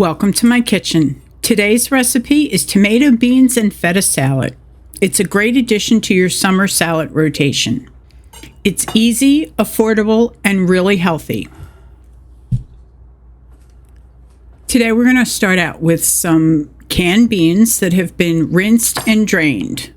Welcome to my kitchen. Today's recipe is tomato, beans, and feta salad. It's a great addition to your summer salad rotation. It's easy, affordable, and really healthy. Today we're going to start out with some canned beans that have been rinsed and drained.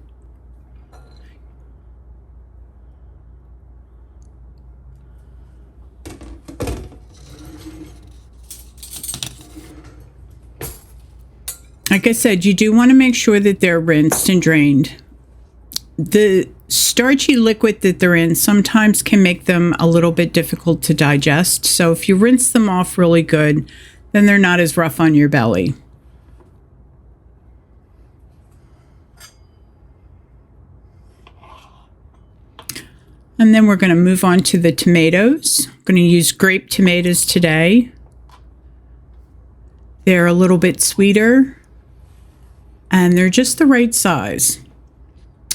Like I said, you do want to make sure that they're rinsed and drained. The starchy liquid that they're in sometimes can make them a little bit difficult to digest. So if you rinse them off really good, then they're not as rough on your belly. And then we're going to move on to the tomatoes. I'm going to use grape tomatoes today. They're a little bit sweeter, and they're just the right size.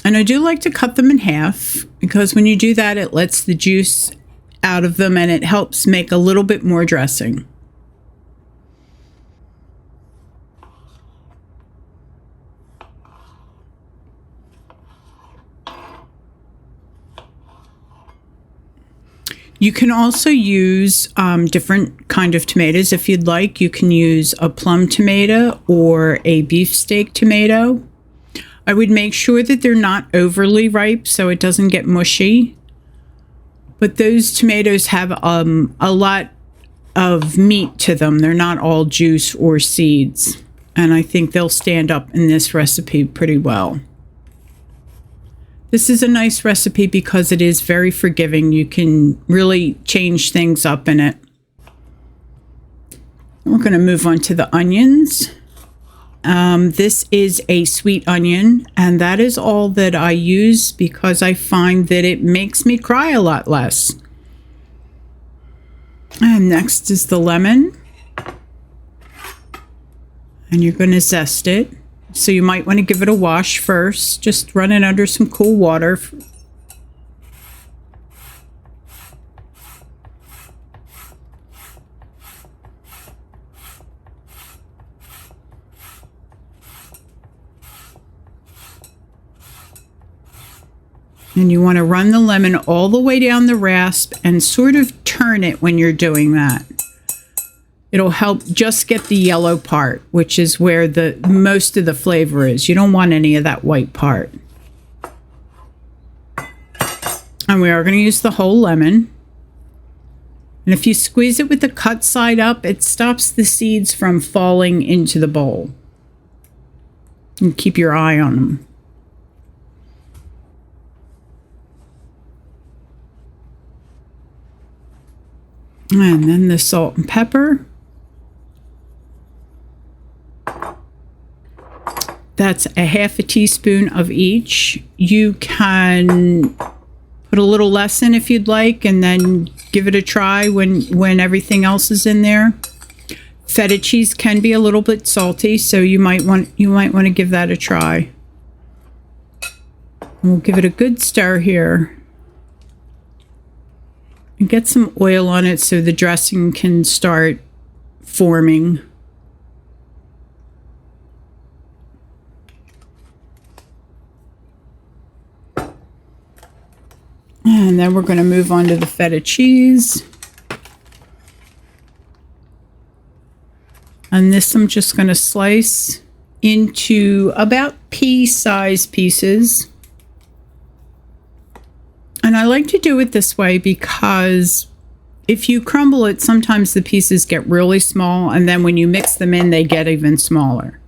And I do like to cut them in half because when you do that, it lets the juice out of them and it helps make a little bit more dressing. You can also use different kind of tomatoes if you'd like. You can use a plum tomato or a beefsteak tomato. I would make sure that they're not overly ripe so it doesn't get mushy. But those tomatoes have a lot of meat to them. They're not all juice or seeds. And I think they'll stand up in this recipe pretty well. This is a nice recipe because it is very forgiving. You can really change things up in it. We're going to move on to the onions. This is a sweet onion, and that is all that I use because I find that it makes me cry a lot less. And next is the lemon. And you're going to zest it. So you might want to give it a wash first. Just run it under some cool water. And you want to run the lemon all the way down the rasp and sort of turn it when you're doing that. It'll help just get the yellow part, which is where the most of the flavor is. You don't want any of that white part. And we are going to use the whole lemon. And if you squeeze it with the cut side up, it stops the seeds from falling into the bowl. And keep your eye on them. And then the salt and pepper. That's a half a teaspoon of each. You can put a little less in if you'd like, and then give it a try when everything else is in there. Feta cheese can be a little bit salty, so you might want to give that a try. And we'll give it a good stir here. And get some oil on it so the dressing can start forming. And then we're going to move on to the feta cheese. And this I'm just going to slice into about pea-sized pieces. And I like to do it this way because if you crumble it, sometimes the pieces get really small, and then when you mix them in, they get even smaller.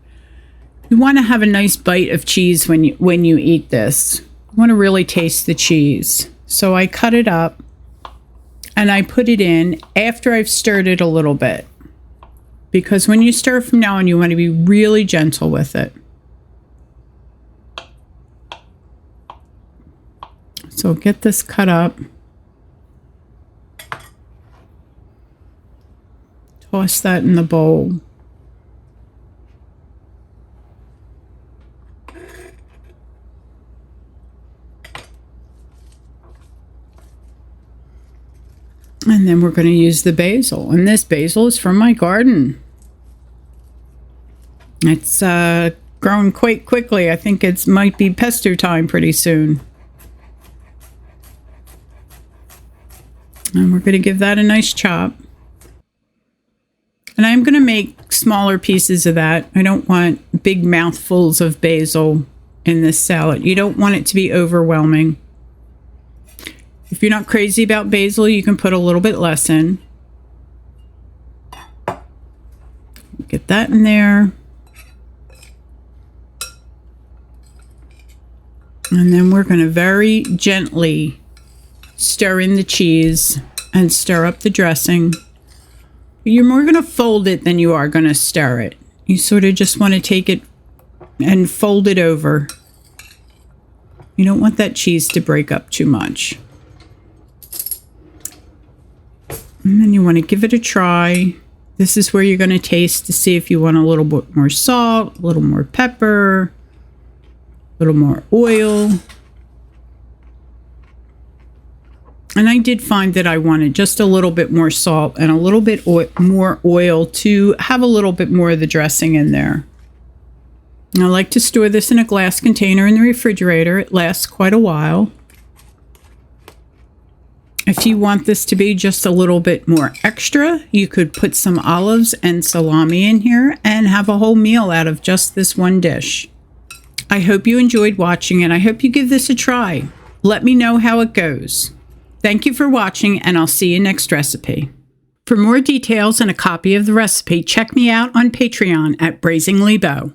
You want to have a nice bite of cheese when you eat this. You want to really taste the cheese. So I cut it up and I put it in after I've stirred it a little bit. Because when you stir from now on, you want to be really gentle with it. So get this cut up. Toss that in the bowl. And then we're going to use the basil. And this basil is from my garden. It's growing quite quickly. I think it might be pesto time pretty soon. And we're going to give that a nice chop. And I'm going to make smaller pieces of that. I don't want big mouthfuls of basil in this salad. You don't want it to be overwhelming. If you're not crazy about basil, you can put a little bit less in. Get that in there. And then we're going to very gently stir in the cheese and stir up the dressing. You're more going to fold it than you are going to stir it. You sort of just want to take it and fold it over. You don't want that cheese to break up too much. And then you want to give it a try. This is where you're going to taste to see if you want a little bit more salt, a little more pepper, a little more oil. And I did find that I wanted just a little bit more salt and a little bit more oil to have a little bit more of the dressing in there. And I like to store this in a glass container in the refrigerator. It lasts quite a while. If you want this to be just a little bit more extra, you could put some olives and salami in here and have a whole meal out of just this one dish. I hope you enjoyed watching, and I hope you give this a try. Let me know how it goes. Thank you for watching, and I'll see you next recipe. For more details and a copy of the recipe, check me out on Patreon at Braisingly Beau.